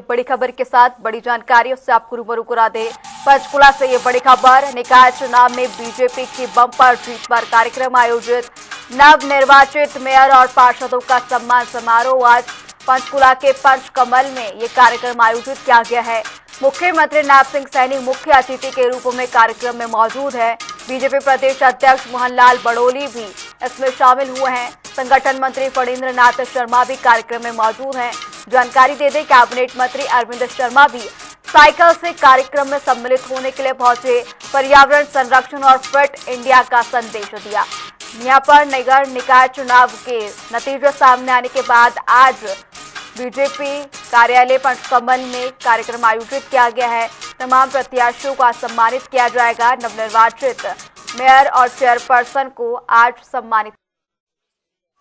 बड़ी खबर के साथ बड़ी जानकारी उससे आपको रूबरू करा दे। पंचकुला से ये बड़ी खबर, निकाय चुनाव में बीजेपी की बम्पर जीत पर कार्यक्रम आयोजित। नव निर्वाचित मेयर और पार्षदों का सम्मान समारोह आज पंचकुला के पंचकमल में ये कार्यक्रम आयोजित किया गया है। मुख्यमंत्री नायब सिंह सैनी मुख्य अतिथि के रूप में कार्यक्रम में मौजूद है। बीजेपी प्रदेश अध्यक्ष मोहनलाल बड़ोली भी इसमें शामिल हुए हैं। संगठन मंत्री फणींद्र नाथ शर्मा भी कार्यक्रम में मौजूद हैं। जानकारी दे दें, कैबिनेट मंत्री अरविंद शर्मा भी साइकिल से कार्यक्रम में सम्मिलित होने के लिए पहुंचे। पर्यावरण संरक्षण और फिट इंडिया का संदेश दिया। यहां पर नगर निकाय चुनाव के नतीजे सामने आने के बाद आज बीजेपी कार्यालय पंचकमल में कार्यक्रम आयोजित किया गया है। तमाम प्रत्याशियों को सम्मानित किया जाएगा। नवनिर्वाचित मेयर और चेयरपर्सन को आज सम्मानित।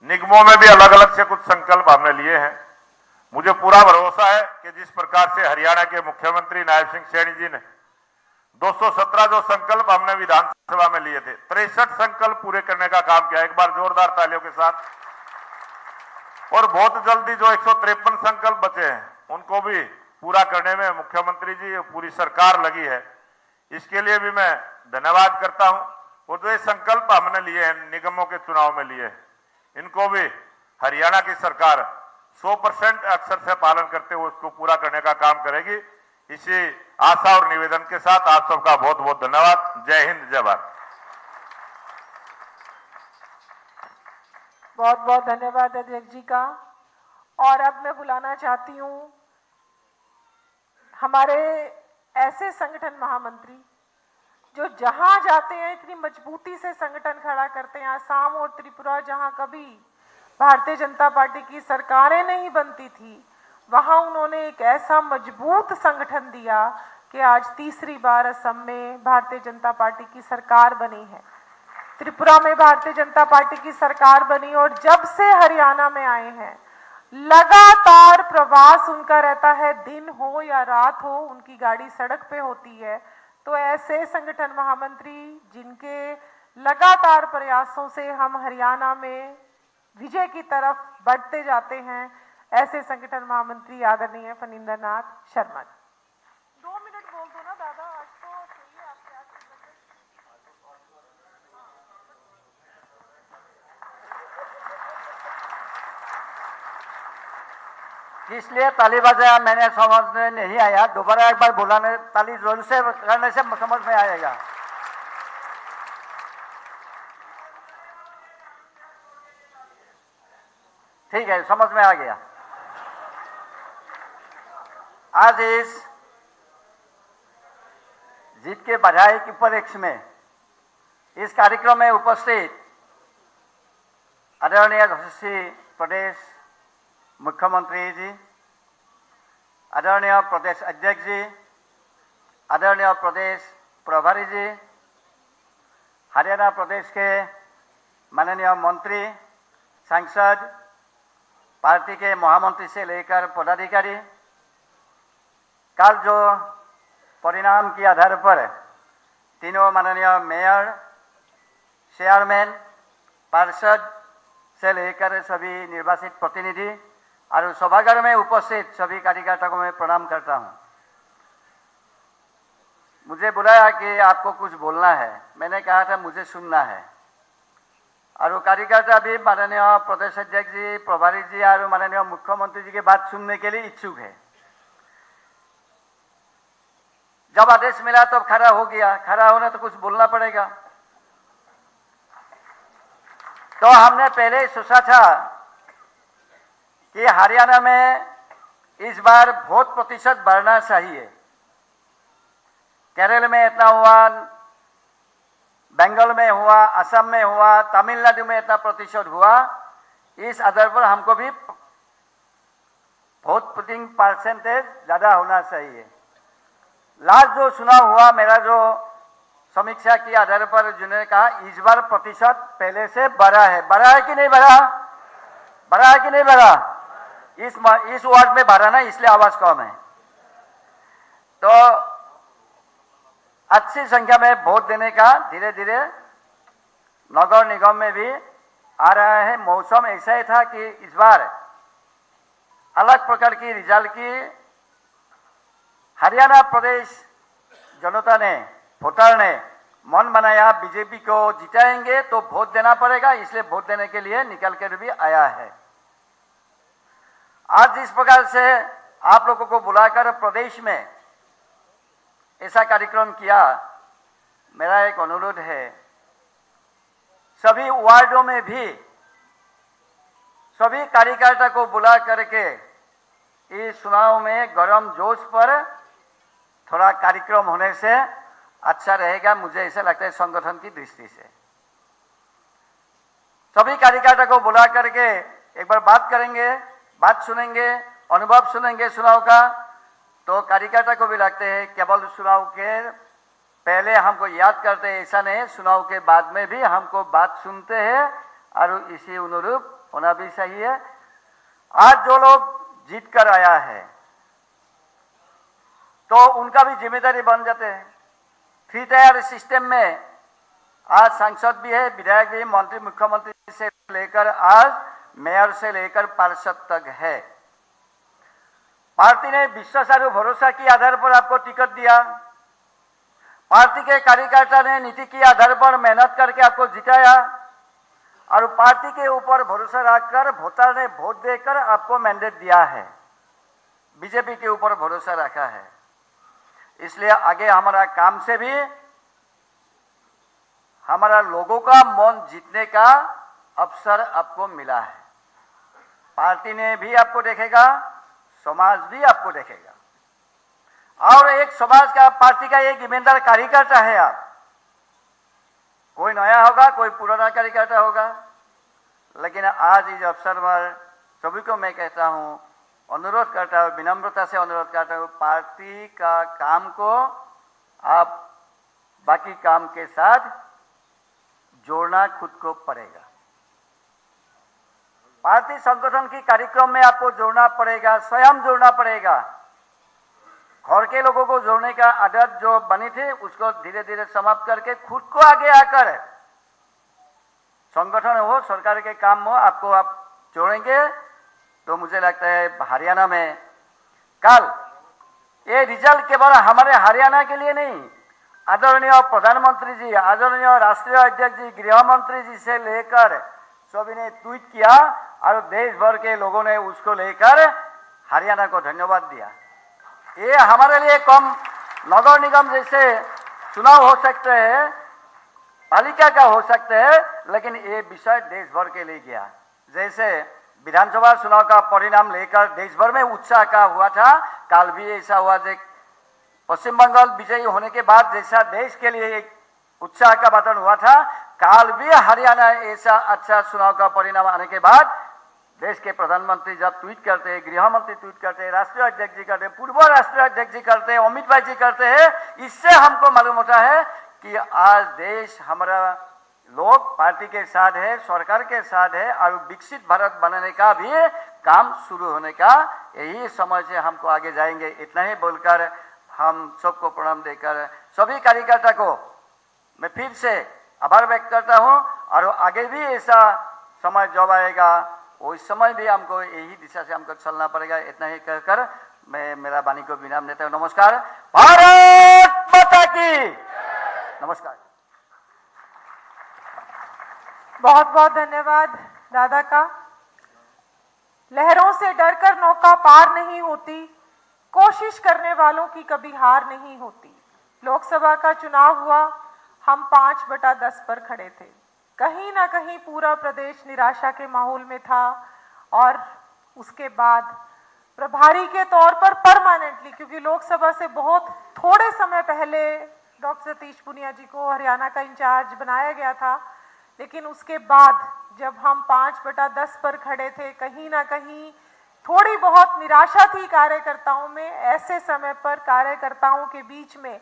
निगमों में भी अलग अलग से कुछ संकल्प हमने लिए हैं। मुझे पूरा भरोसा है कि जिस प्रकार से हरियाणा के मुख्यमंत्री नायब सिंह सैनी जी ने 217 जो संकल्प हमने विधानसभा में लिए थे, 63 संकल्प पूरे करने का काम किया। एक बार जोरदार तालियों के साथ। और बहुत जल्दी जो 153 संकल्प बचे हैं उनको भी पूरा करने में मुख्यमंत्री जी पूरी सरकार लगी है। इसके लिए भी मैं धन्यवाद करता हूं। और जो ये संकल्प हमने लिए हैं, निगमों के चुनाव में लिए, इनको भी हरियाणा की सरकार 100% अक्षर से पालन करते हुए उसको पूरा करने का काम करेगी। इसी आशा और निवेदन के साथ आप सबका बहुत बहुत धन्यवाद। जय हिंद, जय भारत। बहुत बहुत धन्यवाद अध्यक्ष जी का। और अब मैं बुलाना चाहती हूँ हमारे ऐसे संगठन महामंत्री जो जहां जाते हैं इतनी मजबूती से संगठन खड़ा करते हैं। आसाम और त्रिपुरा जहां कभी भारतीय जनता पार्टी की सरकारें नहीं बनती थी, वहां उन्होंने एक ऐसा मजबूत संगठन दिया कि आज तीसरी बार असम में भारतीय जनता पार्टी की सरकार बनी है, त्रिपुरा में भारतीय जनता पार्टी की सरकार बनी। और जब से हरियाणा में आए हैं लगातार प्रवास उनका रहता है, दिन हो या रात हो उनकी गाड़ी सड़क पे होती है। तो ऐसे संगठन महामंत्री जिनके लगातार प्रयासों से हम हरियाणा में विजय की तरफ बढ़ते जाते हैं, ऐसे संगठन महामंत्री आदरणीय फणींद्र नाथ शर्मा। 2 मिनट बोल दो ना दादा, आज तो चाहिए आपके इसलिए ताली बजाया मैंने समझ में नहीं आया। दोबारा एक बार बुलाने ताली जोर से करने से समझ में आएगा। ठीक है, समझ में आ गया। आज इस जीत के बधाई के उपलक्ष्य में इस कार्यक्रम में उपस्थित आदरणीय यशस्वी प्रदेश मुख्यमंत्री जी, आदरणीय प्रदेश अध्यक्ष जी, आदरणीय प्रदेश प्रभारी जी, हरियाणा प्रदेश के माननीय मंत्री, सांसद, पार्टी के महामंत्री से लेकर पदाधिकारी, कल जो परिणाम के आधार पर तीनों माननीय मेयर, चेयरमैन, पार्षद से लेकर सभी निर्वाचित प्रतिनिधि और सभागार में उपस्थित सभी कार्यकर्ताओं को मैं प्रणाम करता हूं। मुझे बुलाया कि आपको कुछ बोलना है, मैंने कहा था मुझे सुनना है। और वो कार्यकर्ता भी माननीय प्रदेश अध्यक्ष जी, प्रभारी जी और माननीय मुख्यमंत्री जी की बात सुनने के लिए इच्छुक है। जब आदेश मिला तो खड़ा हो गया, खड़ा होना तो कुछ बोलना पड़ेगा। तो हमने पहले सोचा था कि हरियाणा में इस बार वोट प्रतिशत बढ़ना चाहिए। केरल में इतना हुआ, बंगाल में हुआ, असम में हुआ, तमिलनाडु में इतना प्रतिशत हुआ। इस आधार पर हमको भी वोट पुटिंग परसेंटेज ज्यादा होना चाहिए। लास्ट जो चुनाव हुआ, मेरा जो समीक्षा के आधार पर जिन्होंने कहा इस बार प्रतिशत पहले से बढ़ा है। बढ़ा है कि नहीं बढ़ा? बढ़ा है कि नहीं बढ़ा? इस वार्ड में बढ़ा ना, इसलिए आवाज कम है। तो अच्छी संख्या में वोट देने का धीरे धीरे नगर निगम में भी आ रहा है। मौसम ऐसा ही था कि इस बार अलग प्रकार की रिजल्ट की हरियाणा प्रदेश जनता ने, वोटर ने मन बनाया बीजेपी को जिताएंगे तो वोट देना पड़ेगा, इसलिए वोट देने के लिए निकल कर भी आया है। आज जिस प्रकार से आप लोगों को बुलाकर प्रदेश में ऐसा कार्यक्रम किया, मेरा एक अनुरोध है, सभी वार्डों में भी सभी कार्यकर्ता को बुला करके इस चुनाव में गर्म जोश पर थोड़ा कार्यक्रम होने से अच्छा रहेगा, मुझे ऐसा लगता है संगठन की दृष्टि से। सभी कार्यकर्ता को बुला करके एक बार बात करेंगे, बात सुनेंगे, अनुभव सुनेंगे चुनाव का, तो कार्यकर्ता को भी लगते हैं केवल चुनाव के पहले हमको याद करते हैं ऐसा नहीं, चुनाव के बाद में भी हमको बात सुनते हैं और इसी अनुरूप होना भी चाहिए। आज जो लोग जीत कर आया है तो उनका भी जिम्मेदारी बन जाते हैं। 3 टायर सिस्टम में आज सांसद भी है, विधायक भी, मंत्री, मुख्यमंत्री से लेकर आज मेयर से लेकर पार्षद तक है। पार्टी ने विश्वास और भरोसा के आधार पर आपको टिकट दिया, पार्टी के कार्यकर्ता ने नीति के आधार पर मेहनत करके आपको जिताया और पार्टी के ऊपर भरोसा रखकर वोटर ने वोट देकर आपको मैंडेट दिया है, बीजेपी के ऊपर भरोसा रखा है। इसलिए आगे हमारा काम से भी हमारा लोगों का मन जीतने का अवसर आपको मिला है। पार्टी ने भी आपको देखेगा, समाज भी आपको देखेगा, और एक समाज का, पार्टी का एक ईमानदार कार्यकर्ता है आप। कोई नया होगा, कोई पुराना कार्यकर्ता होगा, लेकिन आज इस अवसर पर सभी को मैं कहता हूं, अनुरोध करता हूं, विनम्रता से अनुरोध करता हूं, पार्टी का काम को आप बाकी काम के साथ जोड़ना खुद को पड़ेगा। पार्टी संगठन की कार्यक्रम में आपको जोड़ना पड़ेगा, स्वयं जोड़ना पड़ेगा। घर के लोगों को जोड़ने का आदत जो बनी थी उसको धीरे धीरे समाप्त करके खुद को आगे आकर संगठन हो, सरकार के काम हो, आपको आप जोड़ेंगे तो मुझे लगता है हरियाणा में कल ये रिजल्ट केवल हमारे हरियाणा के लिए नहीं, आदरणीय प्रधानमंत्री जी, आदरणीय राष्ट्रीय अध्यक्ष जी, गृह मंत्री जी से लेकर सभी ने ट्वीट किया और देश भर के लोगों ने उसको लेकर हरियाणा को धन्यवाद दिया। ये हमारे लिए कम नगर निगम जैसे चुनाव हो सकते हैं, पालिका का हो सकते हैं, लेकिन ये विषय देश भर के लिए गया। जैसे विधानसभा चुनाव का परिणाम लेकर देश भर में उत्साह का हुआ था, कल भी ऐसा हुआ। पश्चिम बंगाल विजयी होने के बाद जैसा देश के लिए एक उत्साह का वातावरण हुआ था, काल भी हरियाणा ऐसा अच्छा चुनाव का परिणाम आने के बाद देश के प्रधानमंत्री जब ट्वीट करते हैं, गृह मंत्री ट्वीट करते हैं, राष्ट्रीय अध्यक्ष जी करते हैं, पूर्व राष्ट्रीय अध्यक्ष जी करते हैं, अमित भाई जी करते हैं, इससे हमको मालूम होता है कि आज देश हमारा लोग पार्टी के साथ है, सरकार के साथ है और विकसित भारत बनाने का भी काम शुरू होने का यही समय से हमको आगे जाएंगे। इतना ही बोलकर हम सबको प्रणाम देकर सभी कार्यकर्ता को मैं फिर से आभार व्यक्त करता हूं, और आगे भी ऐसा समय जब आएगा उस समय भी हमको यही दिशा से हमको चलना पड़ेगा। इतना ही कहकर मैं मेरा वाणी को विराम देता हूं। नमस्कार। भारत माता की नमस्कार। बहुत बहुत धन्यवाद दादा का। लहरों से डरकर नौका पार नहीं होती, कोशिश करने वालों की कभी हार नहीं होती। लोकसभा का चुनाव हुआ, हम 5/10 पर खड़े थे। कहीं ना कहीं पूरा प्रदेश निराशा के माहौल में था, और उसके बाद प्रभारी के तौर पर परमानेंटली, क्योंकि लोकसभा से बहुत थोड़े समय पहले डॉक्टर सतीश पुनिया जी को हरियाणा का इंचार्ज बनाया गया था, लेकिन उसके बाद जब हम 5/10 पर खड़े थे, कहीं ना कहीं थोड़ी बहुत निराशा थी कार्यकर्ताओं में। ऐसे समय पर कार्यकर्ताओं के बीच में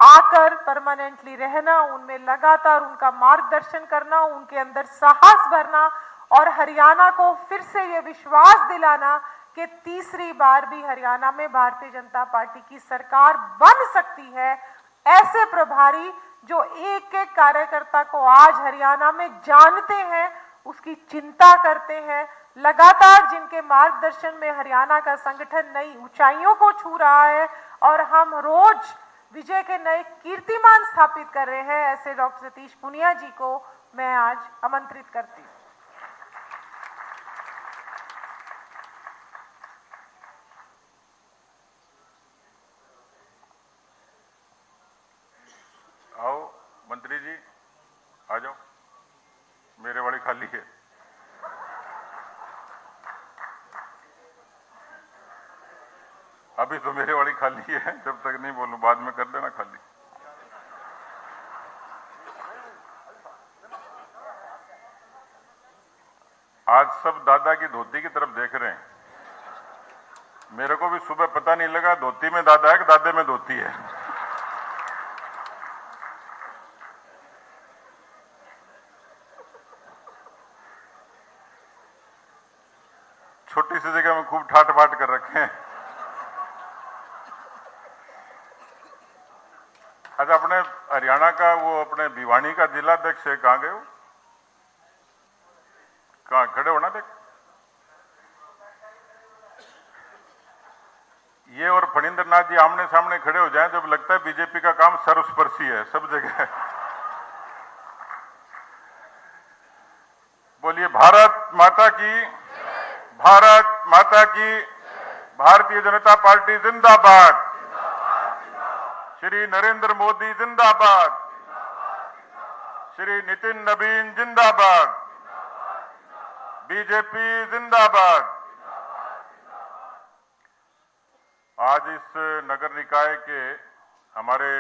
आकर परमानेंटली रहना, उनमें लगातार उनका मार्गदर्शन करना, उनके अंदर साहस भरना और हरियाणा को फिर से ये विश्वास दिलाना कि तीसरी बार भी हरियाणा में भारतीय जनता पार्टी की सरकार बन सकती है। ऐसे प्रभारी जो एक एक कार्यकर्ता को आज हरियाणा में जानते हैं, उसकी चिंता करते हैं, लगातार जिनके मार्गदर्शन में हरियाणा का संगठन नई ऊंचाइयों को छू रहा है और हम रोज विजय के नए कीर्तिमान स्थापित कर रहे हैं, ऐसे डॉक्टर सतीश पुनिया जी को मैं आज आमंत्रित करती हूँ। आओ मंत्री जी, आ जाओ, मेरे वाली खाली है। अभी तो मेरे वाली खाली है, जब तक नहीं बोलूं बाद में कर देना खाली। आज सब दादा की धोती की तरफ देख रहे हैं। मेरे को भी सुबह पता नहीं लगा धोती में दादा है कि दादे में धोती है। छोटी सी जगह में खूब ठाट बाट कर रखे हैं। अच्छा, अपने हरियाणा का वो अपने भिवानी का जिलाध्यक्ष है, कहां गए हो? कहां खड़े हो ना, देख। ये और फणींद्र नाथ जी आमने सामने खड़े हो जाएं जब लगता है बीजेपी का काम सर्वस्पर्शी है, सब जगह। बोलिए भारत माता की, भारत माता की, भारतीय जनता पार्टी जिंदाबाद, श्री नरेंद्र मोदी जिंदाबाद, श्री नितिन नवीन जिंदाबाद, बीजेपी जिंदाबाद। आज इस नगर निकाय के हमारे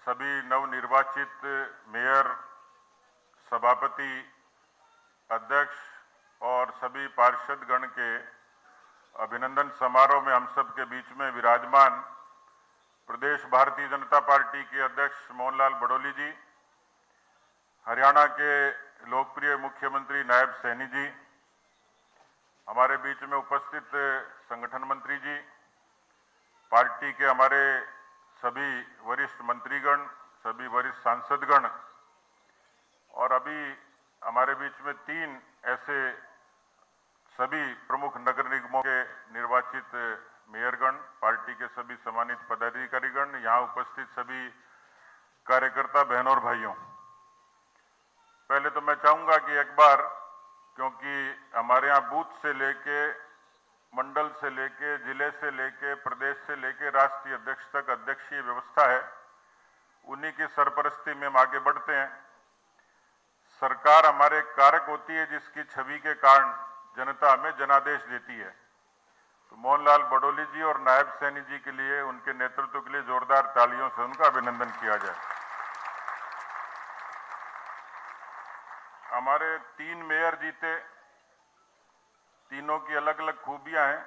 सभी नवनिर्वाचित मेयर, सभापति, अध्यक्ष और सभी पार्षदगण के अभिनंदन समारोह में हम सब के बीच में विराजमान प्रदेश भारतीय जनता पार्टी के अध्यक्ष मोहनलाल बड़ोली जी, हरियाणा के लोकप्रिय मुख्यमंत्री नायब सैनी जी, हमारे बीच में उपस्थित संगठन मंत्री जी, पार्टी के हमारे सभी वरिष्ठ मंत्रीगण, सभी वरिष्ठ सांसदगण, और अभी हमारे बीच में 3 ऐसे सभी प्रमुख नगर निगमों के निर्वाचित मेयरगण, पार्टी के सभी सम्मानित पदाधिकारीगण, यहाँ उपस्थित सभी कार्यकर्ता बहनों और भाइयों। पहले तो मैं चाहूंगा कि एक बार, क्योंकि हमारे यहाँ बूथ से लेके, मंडल से लेके, जिले से लेके, प्रदेश से लेके राष्ट्रीय अध्यक्ष तक अध्यक्षीय व्यवस्था है, उन्हीं की सरपरस्ती में हम आगे बढ़ते हैं। सरकार हमारे कारक होती है जिसकी छवि के कारण जनता हमें जनादेश देती है। तो मोहनलाल बड़ोली जी और नायब सैनी जी के लिए, उनके नेतृत्व के लिए जोरदार तालियों से उनका अभिनंदन किया जाए। हमारे 3 मेयर जीते, तीनों की अलग अलग खूबियां हैं।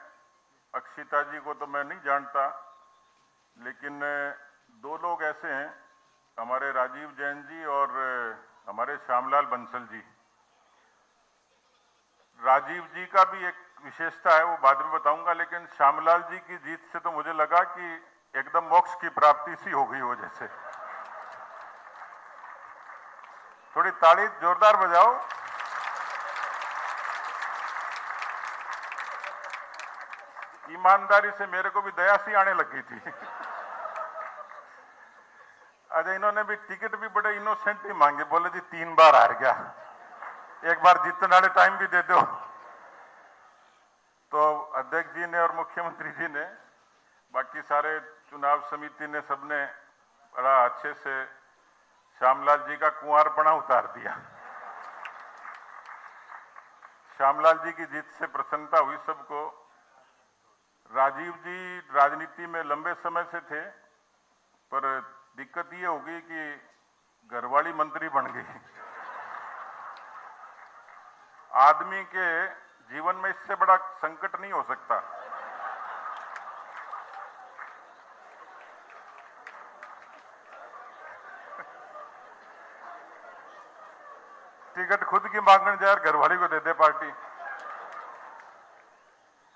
अक्षिता जी को तो मैं नहीं जानता, लेकिन 2 लोग ऐसे हैं, हमारे राजीव जैन जी और हमारे श्यामलाल बंसल जी। राजीव जी का भी एक विशेषता है, वो बाद में बताऊंगा, लेकिन श्यामलाल जी की जीत से तो मुझे लगा कि एकदम मोक्ष की प्राप्ति सी हो गई हो जैसे। थोड़ी ताली जोरदार बजाओ। ईमानदारी से मेरे को भी दया सी आने लगी थी। अच्छा, इन्होंने भी टिकट भी बड़े इनोसेंट ही मांगे, बोले जी 3 बार हार गया, एक बार जीतने वाले टाइम भी दे दो। तो अध्यक्ष जी ने और मुख्यमंत्री जी ने, बाकी सारे चुनाव समिति ने, सबने बड़ा अच्छे से श्यामलाल जी का कुंवारपना उतार दिया। श्यामलाल जी की जीत से प्रसन्नता हुई सबको। राजीव जी राजनीति में लंबे समय से थे, पर दिक्कत ये हो गई कि घरवाली मंत्री बन गई। आदमी के जीवन में इससे बड़ा संकट नहीं हो सकता। टिकट खुद की मांगने जाए, घरवाली को दे दे पार्टी।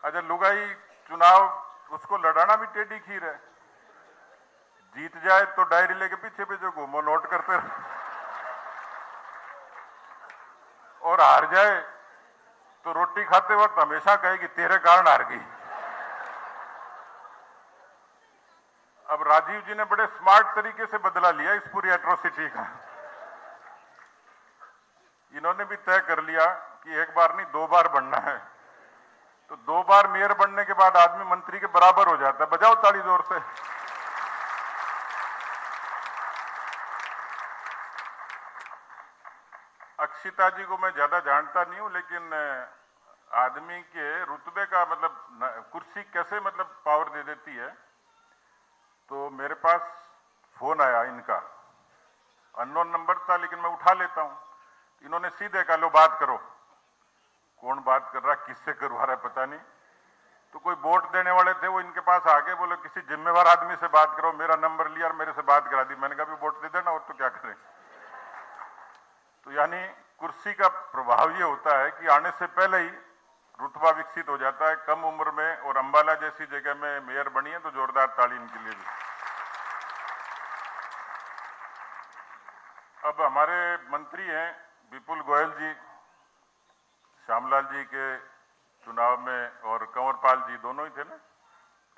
अच्छा, लुगाई चुनाव उसको लड़ाना भी टेढ़ी खीर है। जीत जाए तो डायरी लेके पीछे पीछे घूमो, नोट करते रहो, और हार जाए तो रोटी खाते वक्त हमेशा कहेगी तेरे कारण हार गई। अब राजीव जी ने बड़े स्मार्ट तरीके से बदला लिया इस पूरी एट्रोसिटी का। इन्होंने भी तय कर लिया कि एक बार नहीं 2 बार बनना है, तो 2 बार मेयर बनने के बाद आदमी मंत्री के बराबर हो जाता है। बजाओ ताली जोर से। अक्षिता जी को मैं ज्यादा जानता नहीं हूं, लेकिन आदमी के रुतबे का मतलब कुर्सी कैसे मतलब पावर दे देती है। तो मेरे पास फोन आया इनका, अननोन नंबर था लेकिन मैं उठा लेता हूं। इन्होंने सीधे कहा लो बात करो। कौन बात कर रहा, किससे करवा रहा है पता नहीं। तो कोई वोट देने वाले थे, वो इनके पास आके बोले किसी जिम्मेवार आदमी से बात करो। मेरा नंबर लिया और मेरे से बात करा दी। मैंने कहा भी वोट दे देना और तो क्या करें। तो यानी कुर्सी का प्रभाव ये होता है कि आने से पहले ही रुतबा विकसित हो जाता है कम उम्र में। और अंबाला जैसी जगह में मेयर बनी है तो जोरदार ताली इनके लिए भी। अब हमारे मंत्री हैं विपुल गोयल जी, श्यामलाल जी के चुनाव में और कंवरपाल जी दोनों ही थे ना।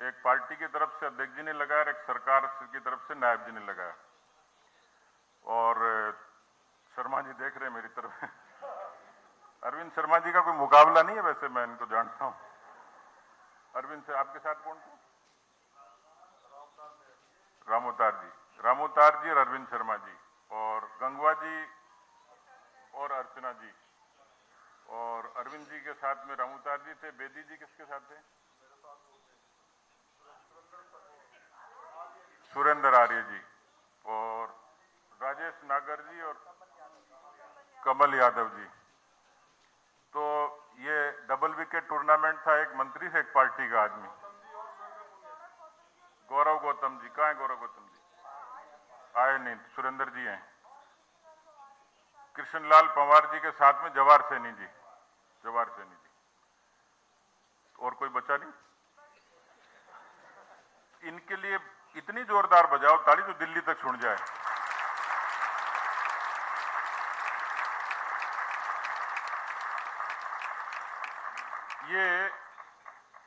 एक पार्टी की तरफ से अध्यक्ष जी ने लगाया और एक सरकार की तरफ से नायब जी ने लगाया। और शर्मा जी देख रहे हैं मेरी तरफ। अरविंद शर्मा जी का कोई मुकाबला नहीं है, वैसे मैं इनको जानता हूं। अरविंद से आपके साथ कौन थे? रामोतार जी और अरविंद शर्मा जी और गंगवा जी और अर्चना जी। और अरविंद जी के साथ में रामोतार जी थे। बेदी जी किसके साथ थे? सुरेंद्र आर्य जी और राजेश नागर जी और कमल यादव जी। तो ये डबल विकेट टूर्नामेंट था, एक मंत्री से एक पार्टी का आदमी। गौरव गौतम जी कहाँ है? गौरव गौतम जी आए नहीं। सुरेंद्र जी हैं। कृष्णलाल पंवार जी के साथ में जवाहर सैनी जी। और कोई बचा नहीं। इनके लिए इतनी जोरदार बजाओ ताली जो दिल्ली तक सुन जाए। ये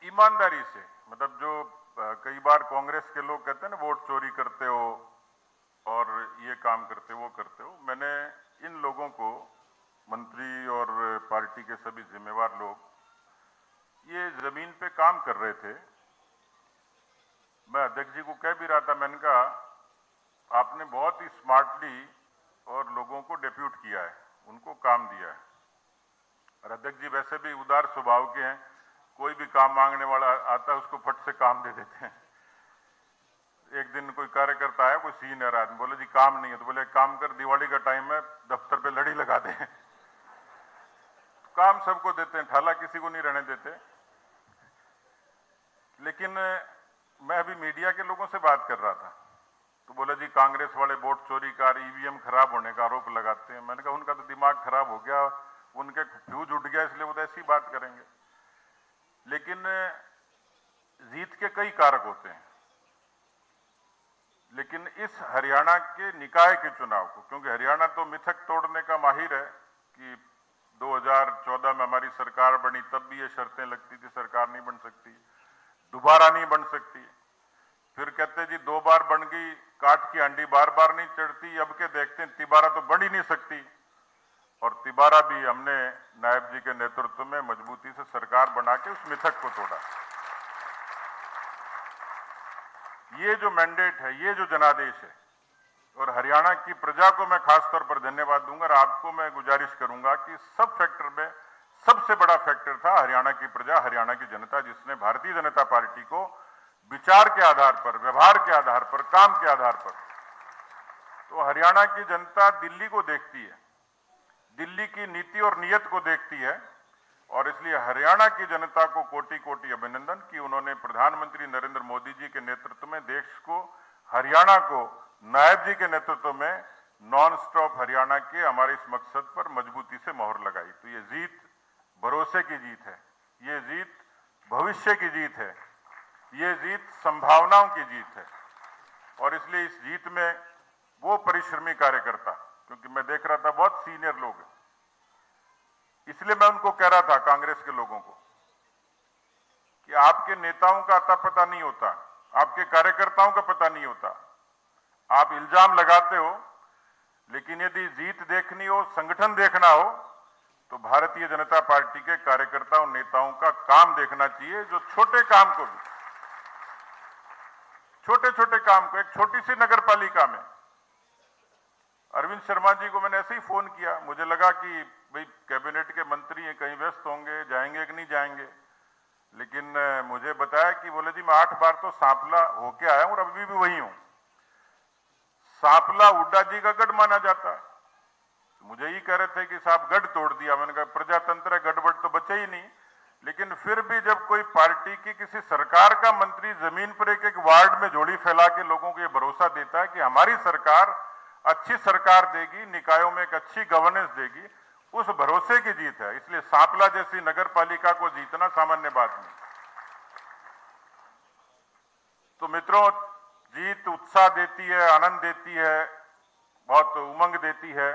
ईमानदारी से, मतलब जो कई बार कांग्रेस के लोग कहते हैं ना वोट चोरी करते हो और ये काम करते वो करते हो। मैंने इन लोगों को, मंत्री और पार्टी के सभी जिम्मेवार लोग, ये जमीन पे काम कर रहे थे। मैं अध्यक्ष जी को कह भी रहा था, मैंने कहा आपने बहुत ही स्मार्टली और लोगों को डेप्यूट किया है, उनको काम दिया है। और अध्यक्ष जी वैसे भी उदार स्वभाव के हैं, कोई भी काम मांगने वाला आता है उसको फट से काम दे देते हैं। एक दिन कोई कार्यकर्ता आया, कोई सीनियर आदमी, बोले जी काम नहीं है। तो बोले काम कर, दिवाली का टाइम है, दफ्तर पे लड़ी लगा दे। काम सबको देते हैं, ठाला किसी को नहीं रहने देते। लेकिन मैं अभी मीडिया के लोगों से बात कर रहा था, तो बोले जी कांग्रेस वाले वोट चोरी का, ईवीएम खराब होने का आरोप लगाते हैं। मैंने कहा उनका तो दिमाग खराब हो गया, उनके फ्यूज उठ गया, इसलिए वो तो ऐसी बात करेंगे। लेकिन जीत के कई कारक होते हैं। लेकिन इस हरियाणा के निकाय के चुनाव को, क्योंकि हरियाणा तो मिथक तोड़ने का माहिर है कि 2014 में हमारी सरकार बनी तब भी ये शर्तें लगती थी सरकार नहीं बन सकती, दोबारा नहीं बन सकती। फिर कहते जी 2 बार बन गई, काठ की हांडी बार बार नहीं चढ़ती। अब के देखते हैं तिबारा तो बन ही नहीं सकती। और तिबारा भी हमने नायब जी के नेतृत्व में मजबूती से सरकार बना के उस मिथक को तोड़ा। ये जो मैंडेट है, ये जो जनादेश है, और हरियाणा की प्रजा को मैं खास तौर पर धन्यवाद दूंगा। और आपको मैं गुजारिश करूंगा कि सब फैक्टर में सबसे बड़ा फैक्टर था हरियाणा की प्रजा, हरियाणा की जनता, जिसने भारतीय जनता पार्टी को विचार के आधार पर, व्यवहार के आधार पर, काम के आधार पर, तो हरियाणा की जनता दिल्ली को देखती है, दिल्ली की नीति और नीयत को देखती है। और इसलिए हरियाणा की जनता को कोटि कोटि अभिनंदन कि उन्होंने प्रधानमंत्री नरेंद्र मोदी जी के नेतृत्व में देश को, हरियाणा को नायब जी के नेतृत्व में नॉन स्टॉप हरियाणा के हमारे इस मकसद पर मजबूती से मोहर लगाई। तो ये जीत भरोसे की जीत है, ये जीत भविष्य की जीत है, ये जीत संभावनाओं की जीत है। और इसलिए इस जीत में वो परिश्रमी कार्यकर्ता, क्योंकि मैं देख रहा था बहुत सीनियर लोग हैं, इसलिए मैं उनको कह रहा था, कांग्रेस के लोगों को, कि आपके नेताओं का अता पता नहीं होता, आपके कार्यकर्ताओं का पता नहीं होता। आप इल्जाम लगाते हो, लेकिन यदि जीत देखनी हो, संगठन देखना हो, तो भारतीय जनता पार्टी के कार्यकर्ताओं नेताओं का काम देखना चाहिए, जो छोटे काम को भी, छोटे छोटे काम को, एक छोटी सी नगर पालिका में अरविंद शर्मा जी को मैंने ऐसे ही फोन किया, मुझे लगा कि भाई कैबिनेट के मंत्री हैं, कहीं व्यस्त होंगे, जाएंगे कि नहीं जाएंगे, लेकिन मुझे बताया कि बोले जी मैं 8 बार तो सांपला होके आया हूं और अभी भी वही हूं। सांपला हुड्डा जी का गढ़ माना जाता है, मुझे ही कह रहे थे कि साहब गढ़ तोड़ दिया। मैंने कहा प्रजातंत्र है, गड़बड़ तो बचे ही नहीं। लेकिन फिर भी जब कोई पार्टी की किसी सरकार का मंत्री जमीन पर एक एक वार्ड में झोली फैला के लोगों को ये भरोसा देता है कि हमारी सरकार अच्छी सरकार देगी, निकायों में एक अच्छी गवर्नेंस देगी, उस भरोसे की जीत है। इसलिए सांपला जैसी नगर पालिका को जीतना सामान्य बात नहीं। तो मित्रों, जीत उत्साह देती है, आनंद देती है, बहुत उमंग देती है,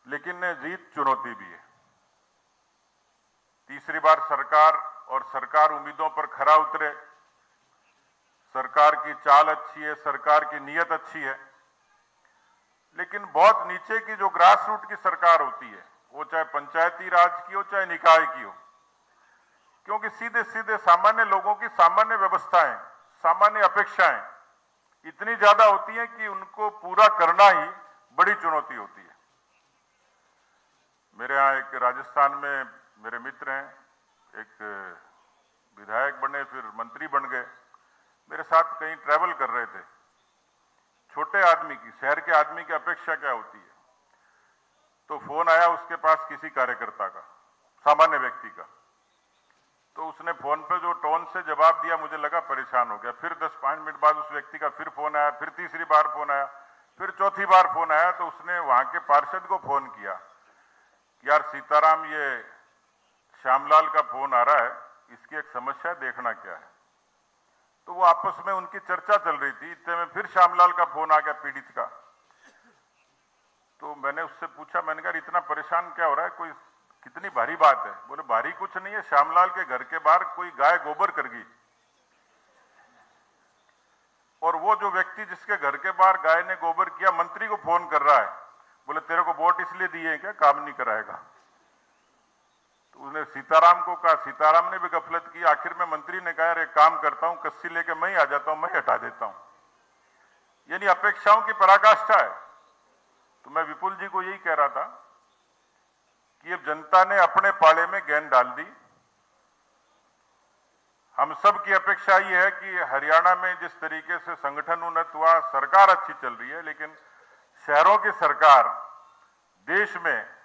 लेकिन जीत चुनौती भी है। तीसरी बार सरकार और सरकार उम्मीदों पर खरा उतरे, सरकार की चाल अच्छी है, सरकार की नीयत अच्छी है, लेकिन बहुत नीचे की जो ग्रास रूट की सरकार होती है, वो चाहे पंचायती राज की हो चाहे निकाय की हो, क्योंकि सीधे सीधे सामान्य लोगों की सामान्य व्यवस्थाएं, सामान्य अपेक्षाएं इतनी ज्यादा होती हैं कि उनको पूरा करना ही बड़ी चुनौती होती है। मेरे यहाँ एक राजस्थान में मेरे मित्र हैं, एक विधायक बने, फिर मंत्री बन गए, मेरे साथ कहीं ट्रैवल कर रहे थे। छोटे आदमी की, शहर के आदमी की अपेक्षा क्या होती है? तो फोन आया उसके पास किसी कार्यकर्ता का, सामान्य व्यक्ति का, तो उसने फोन पे जो टोन से जवाब दिया, मुझे लगा परेशान हो गया। फिर 10-5 मिनट बाद उस व्यक्ति का फिर फोन आया, फिर तीसरी बार फोन आया, फिर चौथी बार फोन आया, तो उसने वहां के पार्षद को फोन किया कि यार सीताराम, ये श्यामलाल का फोन आ रहा है, इसकी एक समस्या देखना क्या है। तो वो आपस में उनकी चर्चा चल रही थी, इतने में फिर श्यामलाल का फोन आ गया, पीड़ित का। तो मैंने उससे पूछा, मैंने कहा इतना परेशान क्या हो रहा है, कोई कितनी भारी बात है? बोले भारी कुछ नहीं है, श्यामलाल के घर के बाहर कोई गाय गोबर कर गई, और वो जो व्यक्ति जिसके घर के बाहर गाय ने गोबर किया मंत्री को फोन कर रहा है, बोले तेरे को वोट इसलिए दिए हैं क्या, काम नहीं कराएगा? तो उसने सीताराम को कहा, सीताराम ने भी गफलत की। आखिर में मंत्री ने कहा यार एक काम करता हूं, कस्सी लेके मैं ही आ जाता हूं, मैं ही हटा देता हूं। यानी अपेक्षाओं की पराकाष्ठा है। तो मैं विपुल जी को यही कह रहा था कि अब जनता ने अपने पाले में गेंद डाल दी। हम सब की अपेक्षा ये है कि हरियाणा में जिस तरीके से संगठन उन्नत हुआ, सरकार अच्छी चल रही है, लेकिन शहरों की सरकार देश में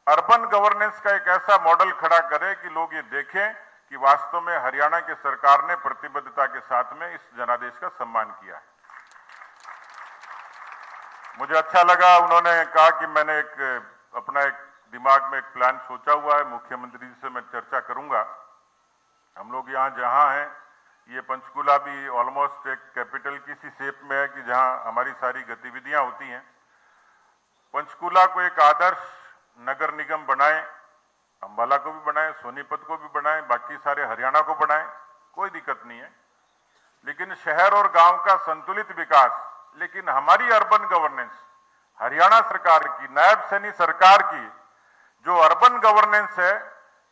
अर्बन गवर्नेंस का एक ऐसा मॉडल खड़ा करे कि लोग ये देखें कि वास्तव में हरियाणा की सरकार ने प्रतिबद्धता के साथ में इस जनादेश का सम्मान किया है। मुझे अच्छा लगा, उन्होंने कहा कि मैंने अपना एक दिमाग में एक प्लान सोचा हुआ है, मुख्यमंत्री जी से मैं चर्चा करूंगा। हम लोग यहाँ जहाँ हैं, ये पंचकुला भी ऑलमोस्ट एक कैपिटल की सी शेप में है कि जहाँ हमारी सारी गतिविधियां होती हैं। पंचकुला को एक आदर्श नगर निगम बनाएं, अंबाला को भी बनाएं, सोनीपत को भी बनाएं, बाकी सारे हरियाणा को बनाएं, कोई दिक्कत नहीं है। लेकिन शहर और गांव का संतुलित विकास, लेकिन हमारी अर्बन गवर्नेंस, हरियाणा सरकार की, नायब सैनी सरकार की जो अर्बन गवर्नेंस है,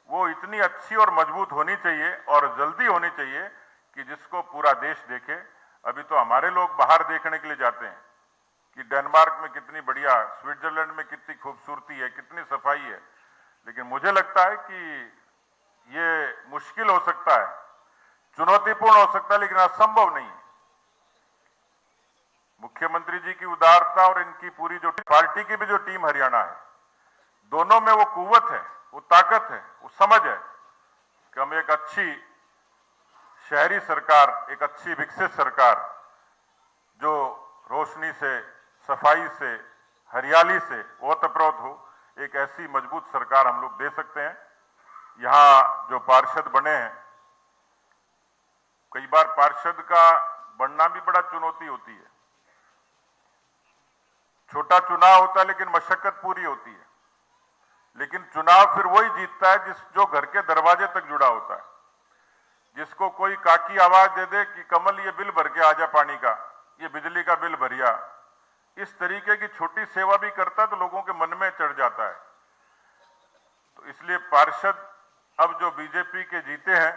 वो इतनी अच्छी और मजबूत होनी चाहिए और जल्दी होनी चाहिए कि जिसको पूरा देश देखे। अभी तो हमारे लोग बाहर देखने के लिए जाते हैं कि डेनमार्क में कितनी बढ़िया, स्विट्जरलैंड में कितनी खूबसूरती है, कितनी सफाई है, लेकिन मुझे लगता है कि ये मुश्किल हो सकता है, चुनौतीपूर्ण हो सकता है, लेकिन असंभव नहीं है। मुख्यमंत्री जी की उदारता और इनकी पूरी जो पार्टी की भी जो टीम हरियाणा है, दोनों में वो कुव्वत है, वो ताकत है, वो समझ है कि हम एक अच्छी शहरी सरकार, एक अच्छी विकसित सरकार जो रोशनी से, सफाई से, हरियाली से ओतप्रोत हो, एक ऐसी मजबूत सरकार हम लोग दे सकते हैं। यहाँ जो पार्षद बने हैं, कई बार पार्षद का बनना भी बड़ा चुनौती होती है। छोटा चुनाव होता है लेकिन मशक्कत पूरी होती है। लेकिन चुनाव फिर वही जीतता है जो घर के दरवाजे तक जुड़ा होता है, जिसको कोई काकी आवाज दे दे कि कमल ये बिल भर के आ जा पानी का, ये बिजली का बिल भरिया, इस तरीके की छोटी सेवा भी करता है तो लोगों के मन में चढ़ जाता है। तो इसलिए पार्षद अब जो बीजेपी के जीते हैं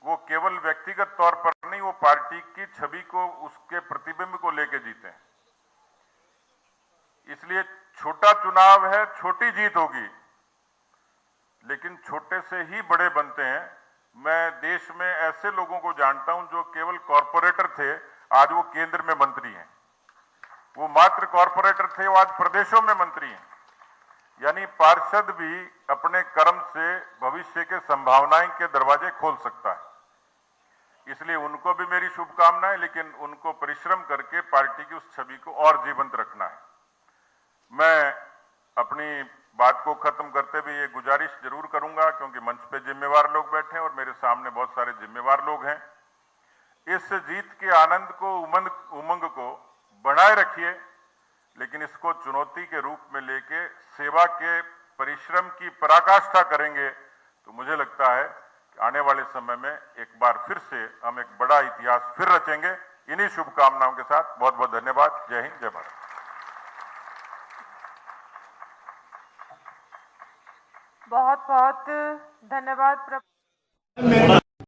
वो केवल व्यक्तिगत तौर पर नहीं, वो पार्टी की छवि को, उसके प्रतिबिंब को लेकर जीते हैं। इसलिए छोटा चुनाव है, छोटी जीत होगी, लेकिन छोटे से ही बड़े बनते हैं। मैं देश में ऐसे लोगों को जानता हूं जो केवल कॉरपोरेटर थे, आज वो केंद्र में मंत्री हैं। वो मात्र कॉरपोरेटर थे, वो आज प्रदेशों में मंत्री हैं। यानी पार्षद भी अपने कर्म से भविष्य के संभावनाएं के दरवाजे खोल सकता है। इसलिए उनको भी मेरी शुभकामनाएं, लेकिन उनको परिश्रम करके पार्टी की उस छवि को और जीवंत रखना है। मैं अपनी बात को खत्म करते हुए ये गुजारिश जरूर करूंगा, क्योंकि मंच पे जिम्मेवार लोग बैठे हैं और मेरे सामने बहुत सारे जिम्मेवार लोग हैं। इस जीत के आनंद को, उमंग को बनाए रखिए, लेकिन इसको चुनौती के रूप में लेके सेवा के परिश्रम की पराकाष्ठा करेंगे तो मुझे लगता है कि आने वाले समय में एक बार फिर से हम एक बड़ा इतिहास फिर रचेंगे। इन्हीं शुभकामनाओं के साथ बहुत बहुत धन्यवाद। जय हिंद, जय भारत। बहुत बहुत धन्यवाद।